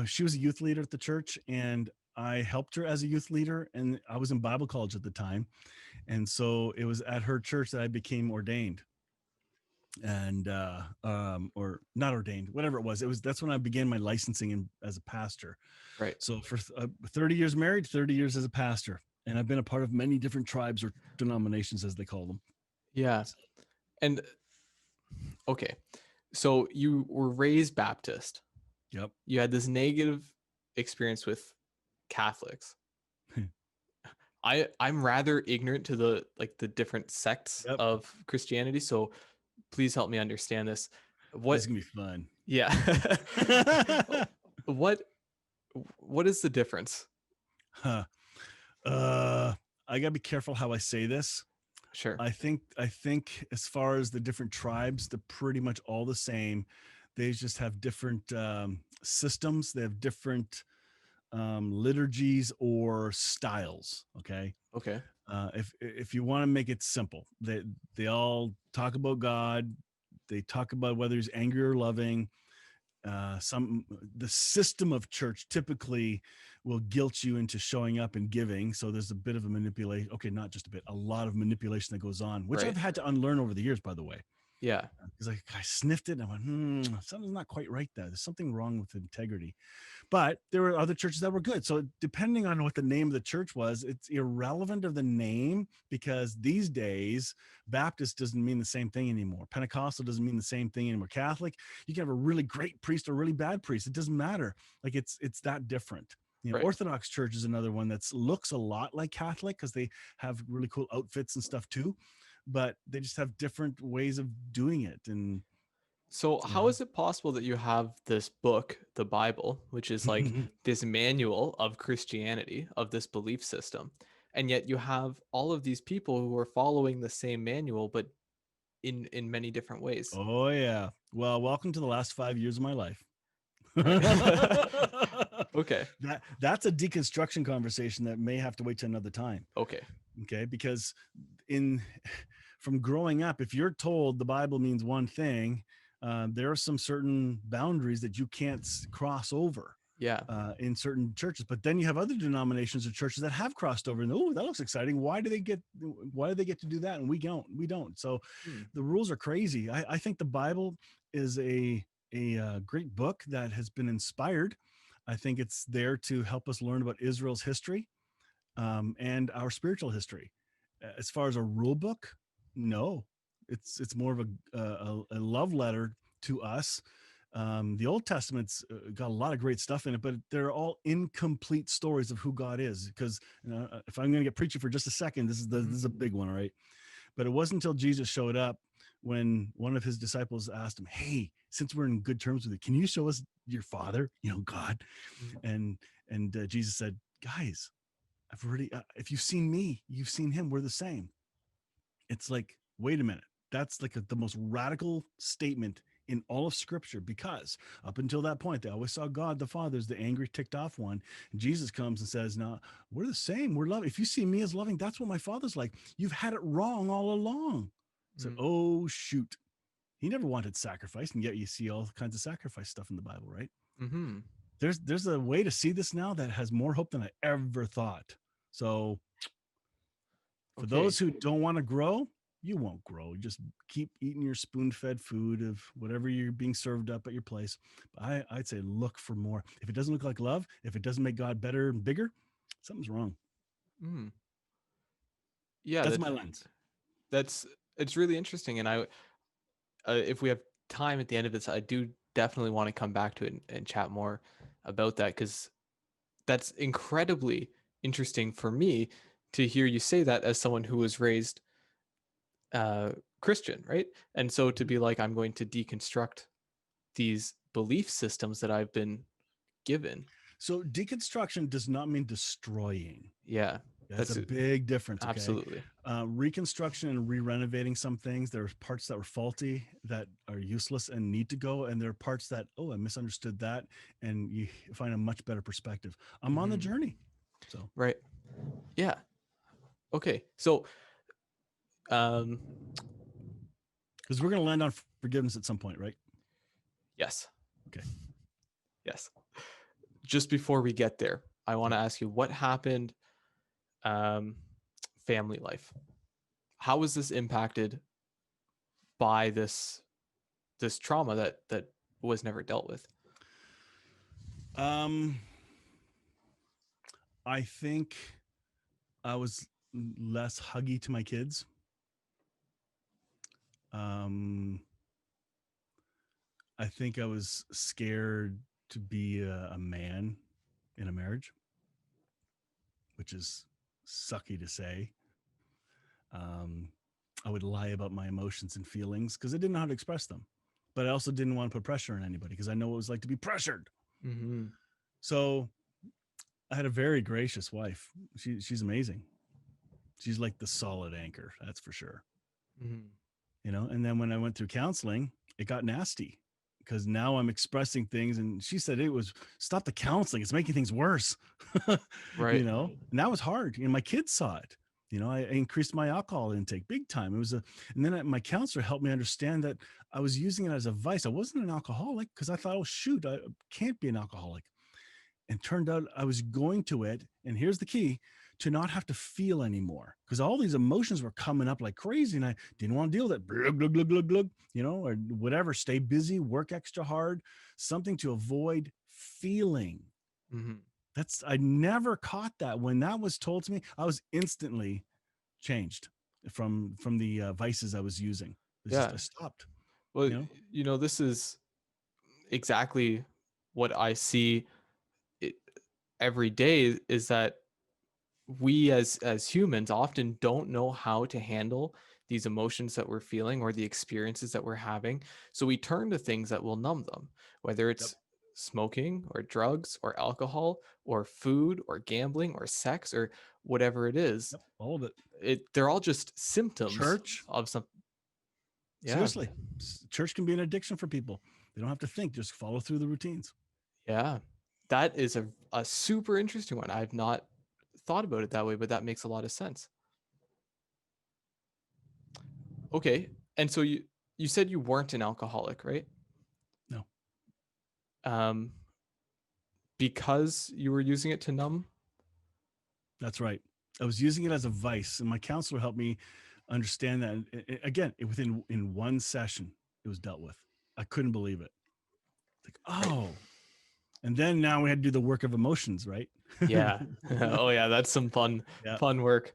she was a youth leader at the church, and I helped her as a youth leader, and I was in Bible college at the time. And so it was at her church that I became ordained, and or not ordained, whatever it was. That's when I began my licensing as a pastor. Right. So for 30 years married, 30 years as a pastor, and I've been a part of many different tribes or denominations, as they call them. Yeah. And okay, so you were raised Baptist. Yep. You had this negative experience with Catholics. I'm rather ignorant to the different sects of Christianity, so please help me understand this. It's gonna be fun. Yeah. What is the difference? I gotta be careful how I say this. Sure. I think as far as the different tribes, they're pretty much all the same. They just have different systems. They have different liturgies or styles. Okay. Okay. If you want to make it simple, they all talk about God. They talk about whether he's angry or loving. The system of church typically will guilt you into showing up and giving. So there's a bit of a manipulation. Okay, not just a bit, a lot of manipulation that goes on, which I've Right. had to unlearn over the years, by the way. Yeah. Because I sniffed it and I went, something's not quite right there. There's something wrong with integrity. But there were other churches that were good. So depending on what the name of the church was, it's irrelevant of the name, because these days Baptist doesn't mean the same thing anymore. Pentecostal doesn't mean the same thing anymore. Catholic, you can have a really great priest or a really bad priest. It doesn't matter. Like it's that different. Right. Orthodox Church is another one that looks a lot like Catholic because they have really cool outfits and stuff too, but they just have different ways of doing it. And So how is it possible that you have this book, the Bible, which is like this manual of Christianity, of this belief system, and yet you have all of these people who are following the same manual, but in many different ways? Oh yeah. Well, welcome to the last 5 years of my life. Right. Okay. That's a deconstruction conversation that may have to wait till another time. Okay. Okay, because from growing up, if you're told the Bible means one thing, there are some certain boundaries that you can't cross over. Yeah. In certain churches, but then you have other denominations or churches that have crossed over, and oh, that looks exciting. Why do they get to do that and we don't? So the rules are crazy. I think the Bible is a great book that has been inspired. I think it's there to help us learn about Israel's history and our spiritual history. As far as a rule book, no, it's more of a love letter to us. The Old Testament's got a lot of great stuff in it, but they're all incomplete stories of who God is. Because if I'm going to get preachy for just a second, this is a big one, all right? But it wasn't until Jesus showed up when one of his disciples asked him, "Hey, since we're in good terms with you, can you show us your Father, God?" And Jesus said, "Guys, I've already. If you've seen me, you've seen him. We're the same." It's like, wait a minute. That's like the most radical statement in all of Scripture, because up until that point, they always saw God the Father as the angry, ticked off one. And Jesus comes and says, "No, we're the same. We're loving. If you see me as loving, that's what my Father's like. You've had it wrong all along." So, oh shoot, he never wanted sacrifice, and yet you see all kinds of sacrifice stuff in the Bible, right? Mm-hmm. There's a way to see this now that has more hope than I ever thought. So, for those who don't want to grow, you won't grow. You just keep eating your spoon-fed food of whatever you're being served up at your place. But I'd say look for more. If it doesn't look like love, if it doesn't make God better and bigger, something's wrong. Yeah, that's my lens. It's really interesting, and if we have time at the end of this, I do definitely want to come back to it and chat more about that, because that's incredibly interesting for me to hear you say that as someone who was raised Christian, right? And so to be like, I'm going to deconstruct these belief systems that I've been given. So deconstruction does not mean destroying. Yeah. That's a big difference. Okay? Absolutely. Reconstruction and re-renovating some things. There are parts that were faulty that are useless and need to go. And there are parts that, oh, I misunderstood that. And you find a much better perspective. I'm on the journey. So, right. Yeah. Okay. So, because we're going to land on forgiveness at some point, right? Yes. Okay. Yes. Just before we get there, I want to ask you, what happened family life? How was this impacted by this trauma that was never dealt with? I think I was less huggy to my kids. I think I was scared to be a man in a marriage, which is sucky to say. I would lie about my emotions and feelings because I didn't know how to express them, but I also didn't want to put pressure on anybody because I know what it was like to be pressured. So I had a very gracious wife. She's amazing. She's like the solid anchor, that's for sure. And then when I went through counseling, it got nasty because now I'm expressing things. And she said it was stop the counseling. It's making things worse, Right. you know, and that was hard. And my kids saw it. You know, I increased my alcohol intake big time. It was and then my counselor helped me understand that I was using it as a vice. I wasn't an alcoholic because I thought, oh, shoot, I can't be an alcoholic. And turned out I was going to it. And here's the key, to not have to feel anymore, because all these emotions were coming up like crazy. And I didn't want to deal with it. Glug, glug, glug, glug, glug, you know, or whatever, stay busy, work extra hard, something to avoid feeling. Mm-hmm. I never caught that. When that was told to me, I was instantly changed from the vices I was using. It's just, Yeah. I stopped, Well, you know? this is exactly what I see it, every day, is that we as humans often don't know how to handle these emotions that we're feeling or the experiences that we're having. So we turn to things that will numb them, whether Yep. it's smoking or drugs or alcohol or food or gambling or sex or whatever it is. Yep. All of it. They're all just symptoms Church. of some. Yeah. Seriously, church can be an addiction for people. They don't have to think, just follow through the routines. Yeah. That is a super interesting one. I've not thought about it that way, but that makes a lot of sense. Okay. And so you said you weren't an alcoholic, right? No, Um, because you were using it to numb? that's right. I was using it as a vice, and my counselor helped me understand that. And again, within in one session, it was dealt with. I couldn't believe it. Like, Right. oh, and then now we had to do the work of emotions, right? Yeah. Oh yeah, that's some fun Yeah, fun work.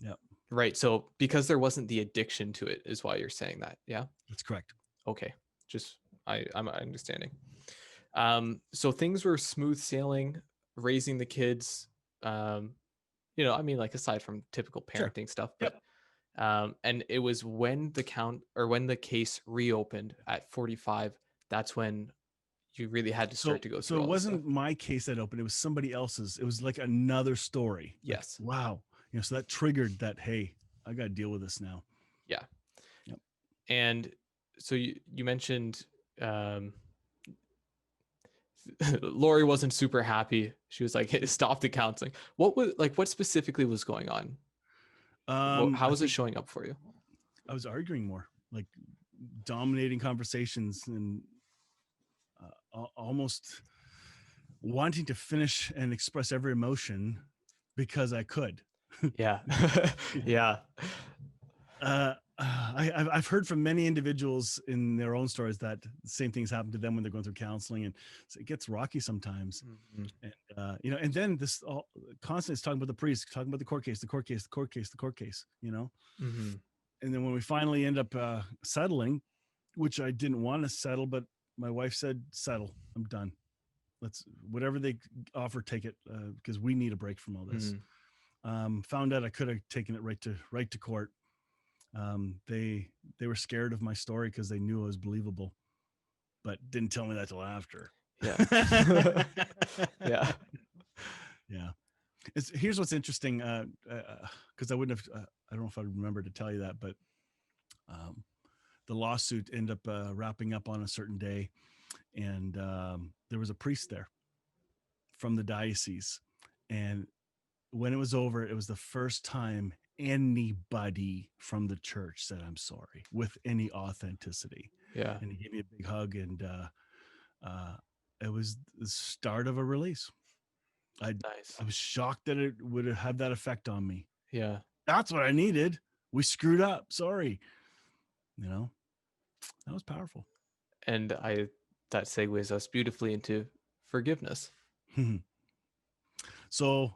yeah, Right. So because there wasn't the addiction to it is why you're saying that. Yeah. that's correct. Okay. Just I'm understanding. So things were smooth sailing, raising the kids, um, I mean, like aside from typical Sure. parenting stuff, Yep. but and it was when the case reopened at 45, that's when you really had to start So, to go so through it all this stuff. wasn't my case that opened. It was somebody else's. It was like another story. Like, Yes. wow, so that triggered that. Hey, I got to deal with this now. Yeah. Yep. And so you mentioned Lori wasn't super happy. She was like, hey, stop the counseling. What specifically was going on? How I was it think showing up for you? I was arguing more, like dominating conversations, and almost wanting to finish and express every emotion because I could. Yeah. Yeah. I've heard from many individuals in their own stories that the same things happen to them when they're going through counseling, and so it gets rocky sometimes. Mhm. And and then this all constantly is talking about the priest, talking about the court case, the court case, the court case, the court case. Mhm. And then when we finally end up settling, which I didn't want to settle, but my wife said, "Settle. I'm done. Let's whatever they offer, take it, because we need a break from all this." Mhm. Found out I could have taken it right to court. They were scared of my story because they knew I was believable, but didn't tell me that till after. Yeah. Yeah. Yeah. Here's what's interesting, because I wouldn't have. I don't know if I remember to tell you that, but um, the lawsuit ended up wrapping up on a certain day, and there was a priest there from the diocese, and when it was over, it was the first time anybody from the church said I'm sorry with any authenticity. Yeah. And he gave me a big hug, and it was the start of a release. I Nice. I was shocked that it would have that effect on me. Yeah. That's what I needed. We screwed up. Sorry. You know, that was powerful. And that segues us beautifully into forgiveness. So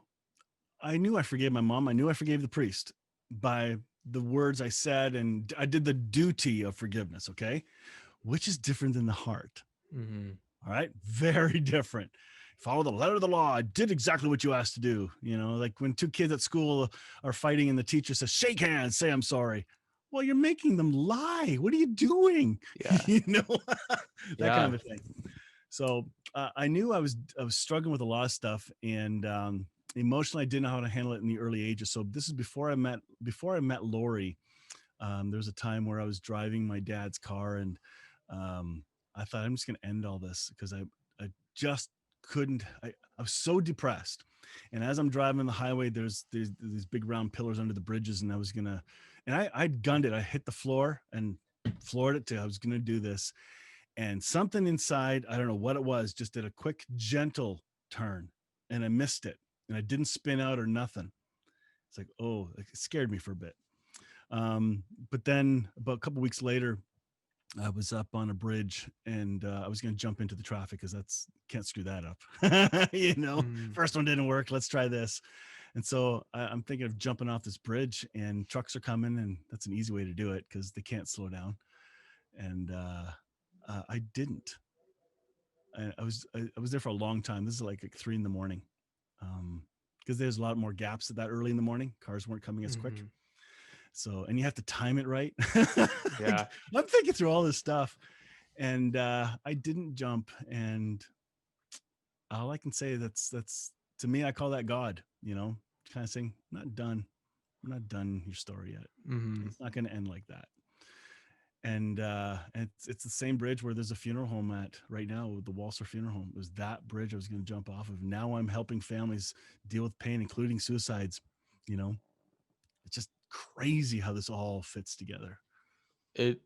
I knew I forgave my mom. I knew I forgave the priest by the words I said, and I did the duty of forgiveness. Okay. Which is different than the heart. Mhm. All right. Very different. Follow the letter of the law. I did exactly what you asked to do. Like when two kids at school are fighting and the teacher says, shake hands, say, I'm sorry. Well, you're making them lie. What are you doing? Yeah. That kind Yeah. of a thing. So I knew I was struggling with a lot of stuff, and emotionally, I didn't know how to handle it in the early ages. So this is before I met Lori. There was a time where I was driving my dad's car, and I thought, I'm just going to end all this, because I just couldn't. I was so depressed. And as I'm driving the highway, there's these big round pillars under the bridges, and I gunned it. I hit the floor and floored it too. I was going to do this, and something inside, I don't know what it was, just did a quick, gentle turn, and I missed it, and I didn't spin out or nothing. It's like, oh, it scared me for a bit. But then about a couple weeks later, I was up on a bridge, and I was going to jump into the traffic, because can't screw that up. First one didn't work. Let's try this. And so I'm thinking of jumping off this bridge, and trucks are coming, and that's an easy way to do it because they can't slow down. And I didn't. I was there for a long time. This is like 3 a.m, because there's a lot more gaps at that early in the morning. Cars weren't coming as quick. So, and you have to time it right. Yeah. I'm thinking through all this stuff, and I didn't jump. And all I can say, that's to me, I call that God, kind of saying, not done. We're not done your story yet. It's not going to end like that. And it's the same bridge where there's a funeral home at right now, the Walser Funeral Home. It was that bridge I was going to jump off of. Now I'm helping families deal with pain, including suicides. It's just crazy how this all fits together. It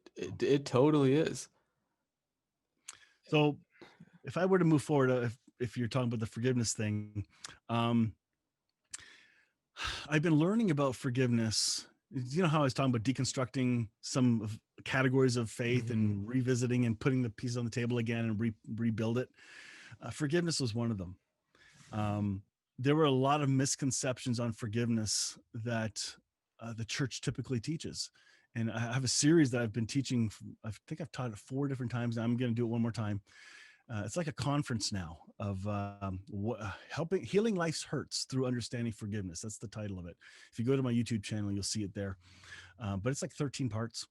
totally is. So if I were to move forward, if you're talking about the forgiveness thing, I've been learning about forgiveness. You know how I was talking about deconstructing some of categories of faith and revisiting and putting the pieces on the table again and rebuild it. Forgiveness was one of them. There were a lot of misconceptions on forgiveness that the church typically teaches. And I have a series that I've been teaching. I think I've taught it 4 different times. I'm going to do it one more time. It's like a conference now of healing life's hurts through understanding forgiveness. That's the title of it. If you go to my YouTube channel, you'll see it there. But it's like 13 parts.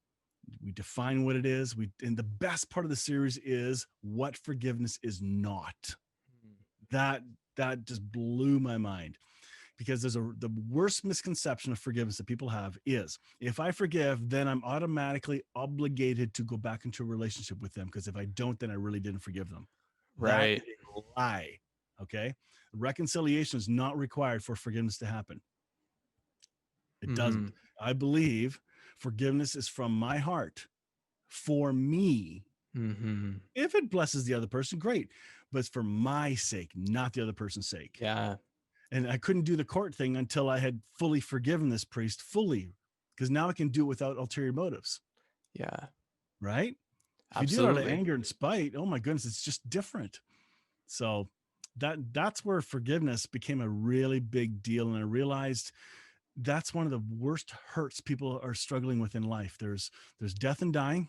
We define what it is. And the best part of the series is what forgiveness is not. That just blew my mind, because the worst misconception of forgiveness that people have is, if I forgive, then I'm automatically obligated to go back into a relationship with them, because if I don't, then I really didn't forgive them. Right. That is a lie. Okay. Reconciliation is not required for forgiveness to happen. It doesn't. I believe forgiveness is from my heart for me. If it blesses the other person, great. But it's for my sake, not the other person's sake. Yeah. And I couldn't do the court thing until I had fully forgiven this priest fully, because now I can do it without ulterior motives. Yeah. Right? If Absolutely. you do it out of anger and spite, oh my goodness, it's just different. So that's where forgiveness became a really big deal. And I realized that's one of the worst hurts people are struggling with in life. There's death and dying.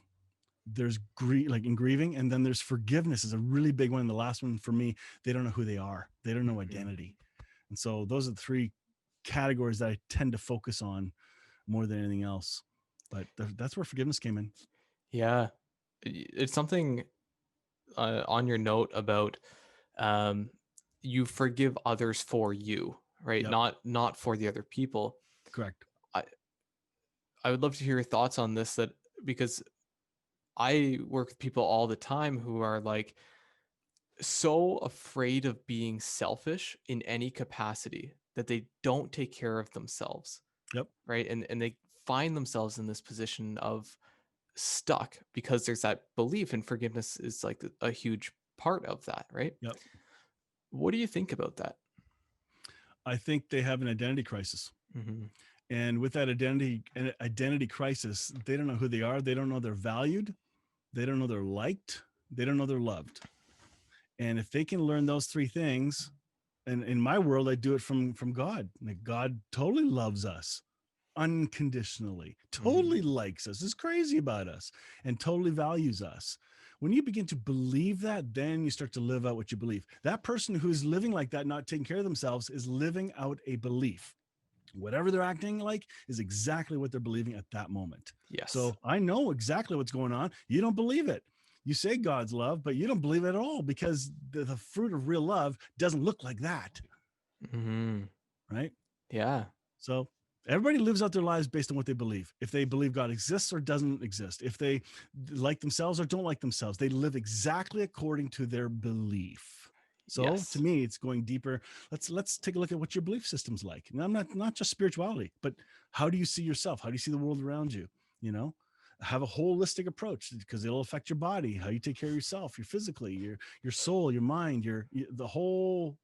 There's grieving, and then there's forgiveness is a really big one. And the last one for me, they don't know who they are. They don't know identity. And so those are the 3 categories that I tend to focus on more than anything else. But that's where forgiveness came in. Yeah. It's something on your note about you forgive others for you, right? Yep. Not for the other people. Correct. I would love to hear your thoughts on this, because I work with people all the time who are like so afraid of being selfish in any capacity that they don't take care of themselves. Yep. Right. And they find themselves in this position of stuck because there's that belief, and forgiveness is like a huge part of that. Right. Yep. What do you think about that? I think they have an identity crisis. And with that identity crisis, they don't know who they are. They don't know they're valued. They don't know they're liked. They don't know they're loved. And if they can learn those 3 things, and in my world, I do it from God. Like, God totally loves us unconditionally, totally likes us, is crazy about us, and totally values us. When you begin to believe that, then you start to live out what you believe. That person who's living like that, not taking care of themselves, is living out a belief. Whatever they're acting like is exactly what they're believing at that moment. Yes. So I know exactly what's going on. You don't believe it. You say God's love, but you don't believe it at all, because the fruit of real love doesn't look like that. Right? Yeah. So Everybody lives out their lives based on what they believe. If they believe God exists or doesn't exist, if they like themselves or don't like themselves, they live exactly according to their belief. So to Yes. me, it's going deeper. Let's take a look at what your belief system's like. And I'm not just spirituality, but how do you see yourself? How do you see the world around you? You know, have a holistic approach because it'll affect your body, how you take care of yourself, your physically, your soul, your mind, the whole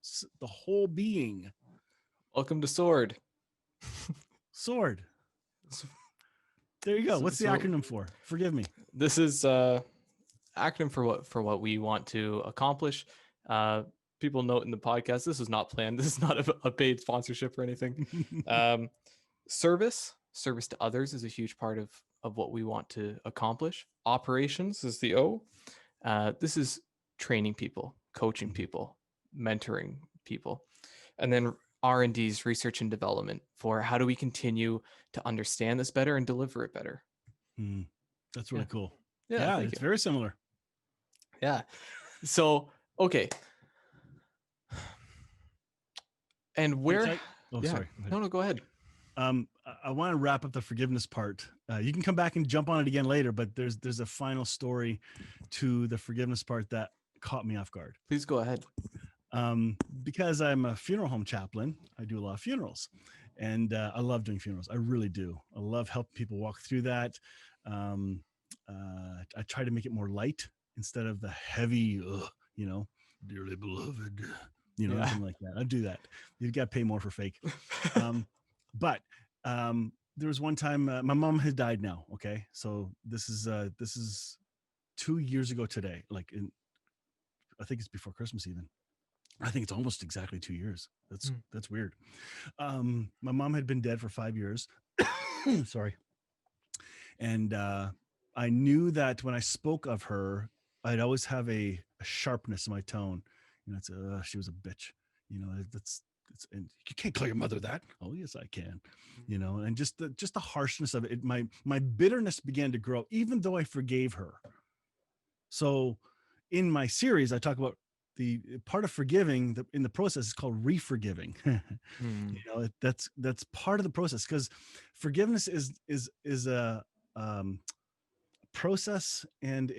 being. Welcome to Sword. Sword. There you go. What's the So acronym for? Forgive me. this is acronym for what we want to accomplish. Uh, People note in the podcast, this is not planned. This is not a paid sponsorship or anything. Um, service to others is a huge part of what we want to accomplish. Operations is the O. This is training people, coaching people, mentoring people, and then R&D's research and development for how do we continue to understand this better and deliver it better. That's Yeah. really cool. Yeah, Yeah, thank it's you. very similar. Yeah. So, okay. And Can I where, tell you? Oh, yeah, sorry. Go ahead. no, go ahead. I want to wrap up the forgiveness part. You can come back and jump on it again later, but there's a final story to the forgiveness part that caught me off guard. Please go ahead. Because I'm a funeral home chaplain, I do a lot of funerals, and I love doing funerals. I really do. I love helping people walk through that. Um, I try to make it more light instead of the heavy, dearly beloved, Yeah. something like that. I do that. You've got to pay more for fake. But there was one time my mom had died now. Okay, so this is 2 years ago today. I think it's before Christmas even. I think it's almost exactly 2 years. That's weird. My mom had been dead for 5 years. Sorry. And I knew that when I spoke of her, I'd always have a sharpness in my tone. It's she was a bitch. And you can't call your mother that. Oh yes, I can. And just the harshness of it. My bitterness began to grow, even though I forgave her. So in my series, I talk about the part of forgiving in the process is called re-forgiving. That's part of the process, because forgiveness is a process and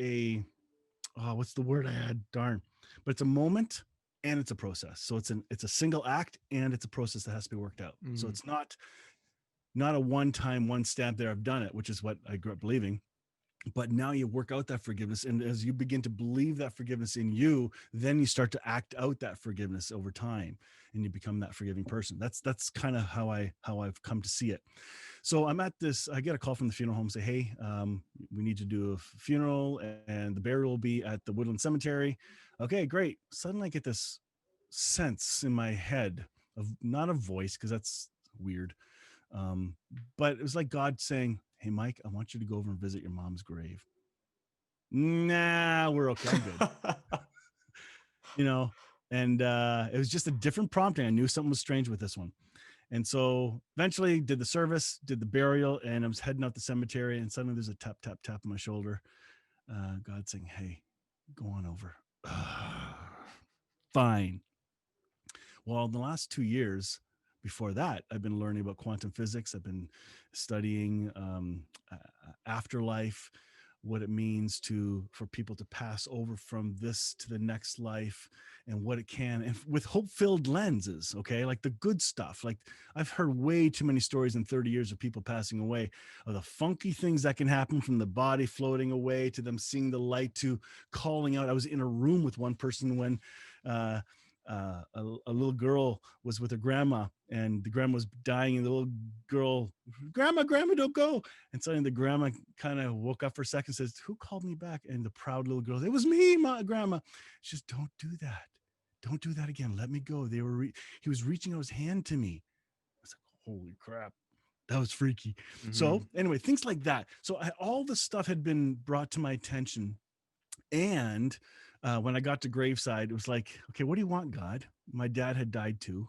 what's the word I had? Darn. But it's a moment and it's a process. So it's a single act and it's a process that has to be worked out. So it's not a one-time, one stamp there, I've done it, which is what I grew up believing. But now you work out that forgiveness, and as you begin to believe that forgiveness in you, then you start to act out that forgiveness over time, and you become that forgiving person. That's kind of how I've come to see it. So I get a call from the funeral home, say, hey, we need to do a funeral, and the burial will be at the Woodland Cemetery. Okay, great. Suddenly I get this sense in my head of, not a voice, because that's weird, but it was like God saying, hey, Mike, I want you to go over and visit your mom's grave. Nah, we're okay. I'm good. And it was just a different prompting. I knew something was strange with this one. And so eventually did the service, did the burial, and I was heading out the cemetery, and suddenly there's a tap, tap, tap on my shoulder. God saying, hey, go on over. Fine. Well, in the last 2 years before that, I've been learning about quantum physics. I've been studying afterlife, what it means for people to pass over from this to the next life, and what it can, and with hope-filled lenses, okay, like the good stuff. Like, I've heard way too many stories in 30 years of people passing away, of the funky things that can happen, from the body floating away to them seeing the light to calling out. I was in a room with one person when a little girl was with her grandma, and the grandma was dying, and the little girl, grandma, don't go. And suddenly the grandma kind of woke up for a second, says, who called me back? And the proud little girl, it was me, grandma. She says, don't do that. Don't do that again. Let me go. He was reaching out his hand to me. I was like, holy crap. That was freaky. So anyway, things like that. So all the stuff had been brought to my attention. And when I got to graveside, it was like, okay, what do you want, God? My dad had died too.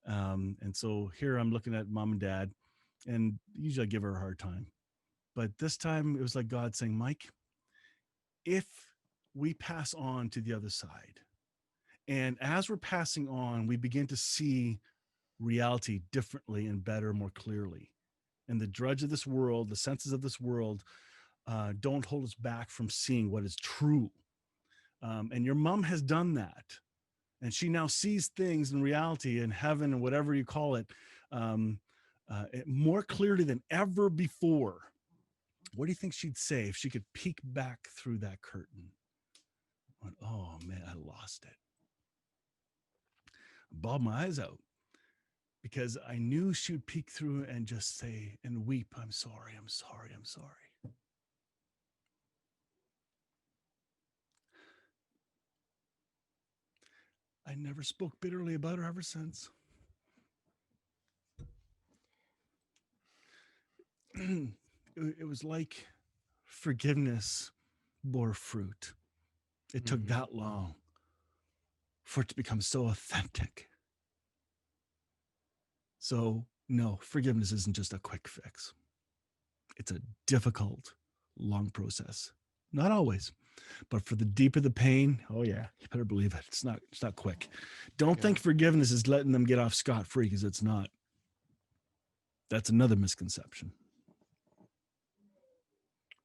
And so here I'm looking at mom and dad, and usually I give her a hard time. But this time it was like God saying, Mike, if we pass on to the other side, and as we're passing on, we begin to see reality differently and better, more clearly. And the drudge of this world, the senses of this world, don't hold us back from seeing what is true. And your mom has done that. And she now sees things in reality, in heaven, and whatever you call it, more clearly than ever before. What do you think she'd say if she could peek back through that curtain? Went, oh man, I lost it. I bawled my eyes out because I knew she would peek through and just say and weep, I'm sorry, I'm sorry, I'm sorry. I never spoke bitterly about her ever since. It was like forgiveness bore fruit. It took that long for it to become so authentic. So, no, forgiveness isn't just a quick fix. It's a difficult, long process. Not always, but for the deeper the pain, oh yeah, you better believe it. It's not quick. Don't think forgiveness is letting them get off scot-free, because it's not. That's another misconception.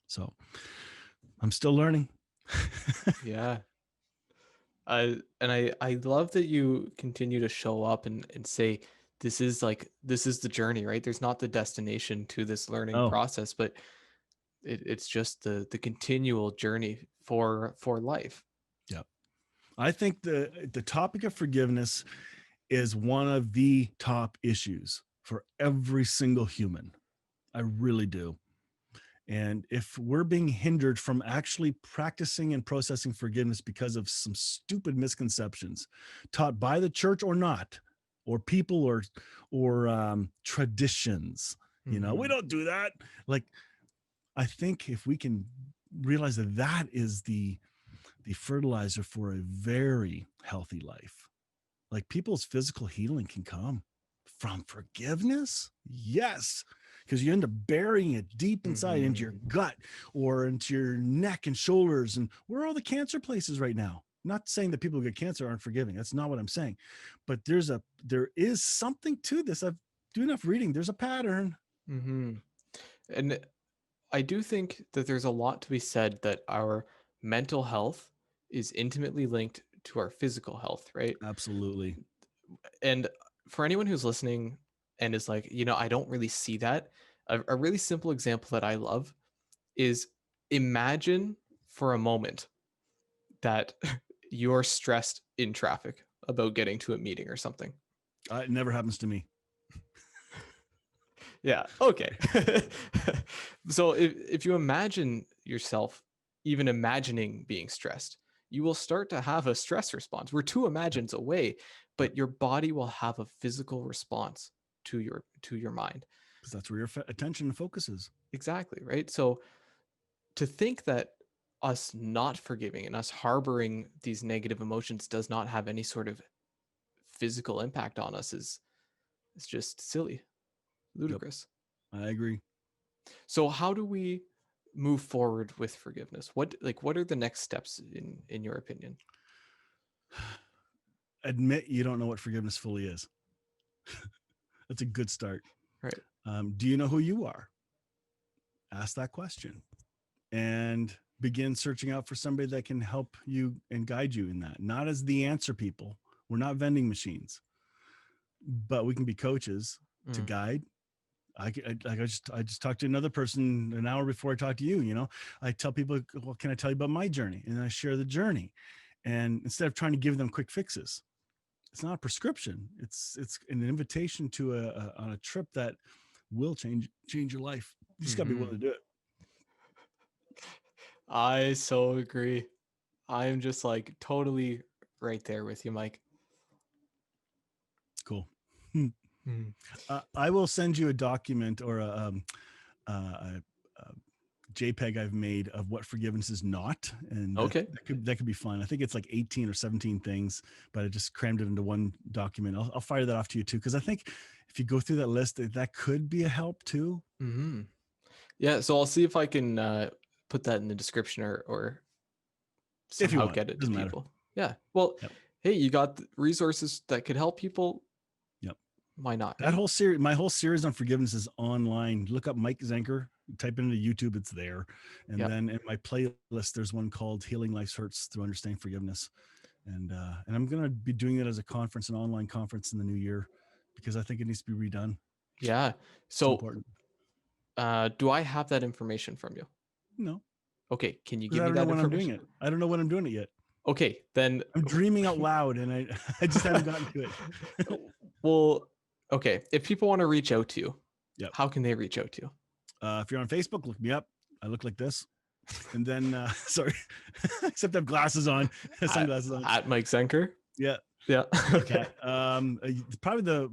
So I'm still learning. Yeah. I love that you continue to show up and say, this is the journey, right? There's not the destination to this learning process, but it's just the continual journey for life. Yeah. I think the topic of forgiveness is one of the top issues for every single human. I really do. And if we're being hindered from actually practicing and processing forgiveness because of some stupid misconceptions taught by the church or not, or people or traditions, we don't do that. Like, I think if we can realize that that is the fertilizer for a very healthy life, like people's physical healing can come from forgiveness. Yes, because you end up burying it deep inside into your gut or into your neck and shoulders. And where are all the cancer places right now? Not saying that people who get cancer aren't forgiving. That's not what I'm saying. But there is something to this. I've do enough reading. There's a pattern. And I do think that there's a lot to be said that our mental health is intimately linked to our physical health, right? Absolutely. And for anyone who's listening and is like, I don't really see that, a really simple example that I love is, imagine for a moment that you're stressed in traffic about getting to a meeting or something. It never happens to me. Yeah. Okay. So if you imagine yourself even imagining being stressed, you will start to have a stress response. We're two imagines away, but your body will have a physical response to your mind. Because that's where your attention focuses. Exactly. Right. So to think that us not forgiving and us harboring these negative emotions does not have any sort of physical impact on us is just silly, ludicrous. Yep. I agree. So how do we move forward with forgiveness? What are the next steps in your opinion? Admit you don't know what forgiveness fully is. That's a good start. Right. Do you know who you are? Ask that question and begin searching out for somebody that can help you and guide you in that. Not as the answer people. We're not vending machines, but we can be coaches to guide. I just talked to another person an hour before I talked to you. I tell people, well, can I tell you about my journey? And I share the journey. And instead of trying to give them quick fixes, it's not a prescription. It's an invitation to on a trip that will change your life. You just gotta be willing to do it. I so agree. I'm just like totally right there with you, Mike. Cool. I will send you a document or a JPEG I've made of what forgiveness is not, and that could be fun. I think it's like 18 or 17 things, but I just crammed it into one document. I'll fire that off to you too, because I think if you go through that list, that could be a help too. Yeah, so I'll see if I can put that in the description or somehow get it to people. Yeah. Well, hey, you got resources that could help people. Yep. Why not? That whole series, my whole series on forgiveness is online. Look up Mike Zenker, type it into YouTube, it's there. And Yep. then in my playlist, there's one called Healing Life's Hurts Through Understanding Forgiveness. And I'm going to be doing it as a conference, an online conference in the new year, because I think it needs to be redone. Yeah. It's So important. do I have that information from you? No. Okay. Can you Because give I me don't know that when I'm doing information? it. I don't know when I'm doing it yet. Okay, then I'm dreaming out loud and I just haven't gotten to it. well, okay. If people want to reach out to you, Yep. how can they reach out to you? If you're on Facebook, look me up. I look like this. And then, sorry, except I have glasses on, sunglasses on. At Mike Zenker. Yeah. Yeah. Okay. Probably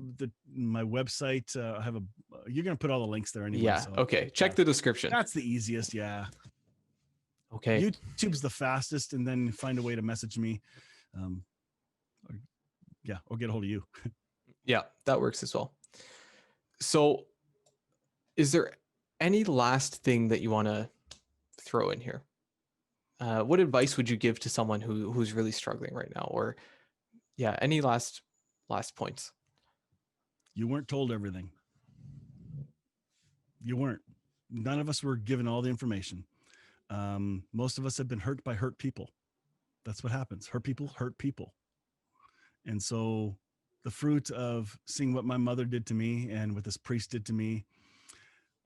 my website. I have you're going to put all the links there anyway. Yeah. So, Okay. Check the description. That's the easiest. Yeah. Okay. YouTube's the fastest, and then find a way to message me. Or get a hold of you. Yeah, that works as well. So is there any last thing that you want to throw in here? What advice would you give to someone who's really struggling right now? Or yeah, any last points? You weren't told everything. You weren't. None of us were given all the information. Most of us have been hurt by hurt people. That's what happens. Hurt people. And so the fruit of seeing what my mother did to me and what this priest did to me,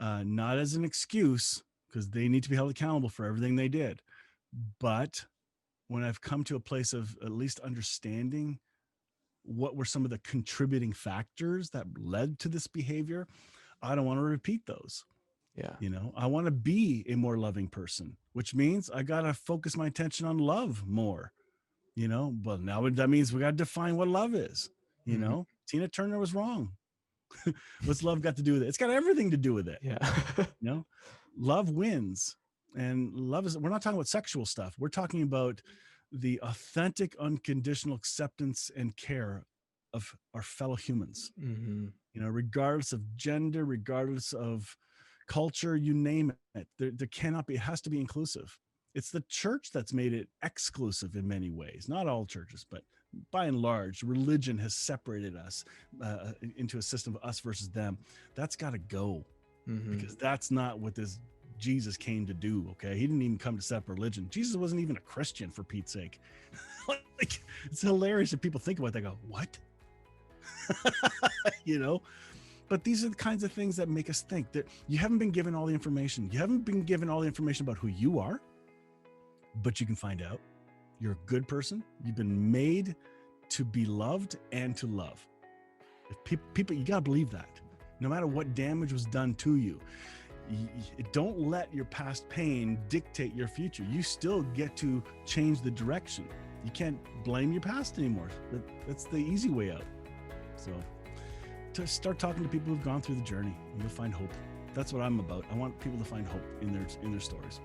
not as an excuse, because they need to be held accountable for everything they did. But when I've come to a place of at least understanding what were some of the contributing factors that led to this behavior, I don't want to repeat those. Yeah. I want to be a more loving person, which means I got to focus my attention on love more, but now that means we got to define what love is. Tina Turner was wrong. What's love got to do with it? It's got everything to do with it. Yeah. Love wins. And love is, we're not talking about sexual stuff. We're talking about the authentic, unconditional acceptance and care of our fellow humans, regardless of gender, regardless of culture, you name it. There cannot be, it has to be inclusive. It's the church that's made it exclusive in many ways. Not all churches, but by and large, religion has separated us into a system of us versus them. That's got to go, because that's not what this Jesus came to do. Okay, he didn't even come to separate religion. Jesus wasn't even a Christian, for Pete's sake. Like, it's hilarious if people think about it. They go, what? But these are the kinds of things that make us think that you haven't been given all the information. You haven't been given all the information about who you are, but you can find out. You're a good person. You've been made to be loved and to love. If people, you got to believe that. No matter what damage was done to you, don't let your past pain dictate your future. You still get to change the direction. You can't blame your past anymore. That's the easy way out. So to start talking to people who've gone through the journey, you'll find hope. That's what I'm about. I want people to find hope in their stories.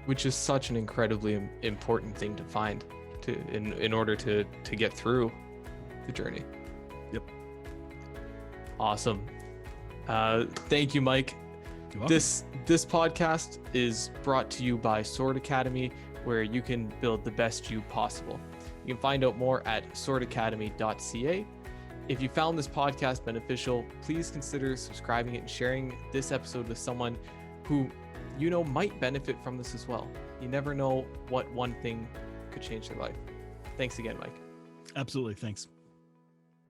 Which is such an incredibly important thing to find in order to get through the journey. Yep. Awesome. Thank you, Mike. This podcast is brought to you by Sword Academy, where you can build the best you possible. You can find out more at swordacademy.ca. If you found this podcast beneficial, please consider subscribing it and sharing this episode with someone who might benefit from this as well. You never know what one thing could change their life. Thanks again, Mike. Absolutely. Thanks.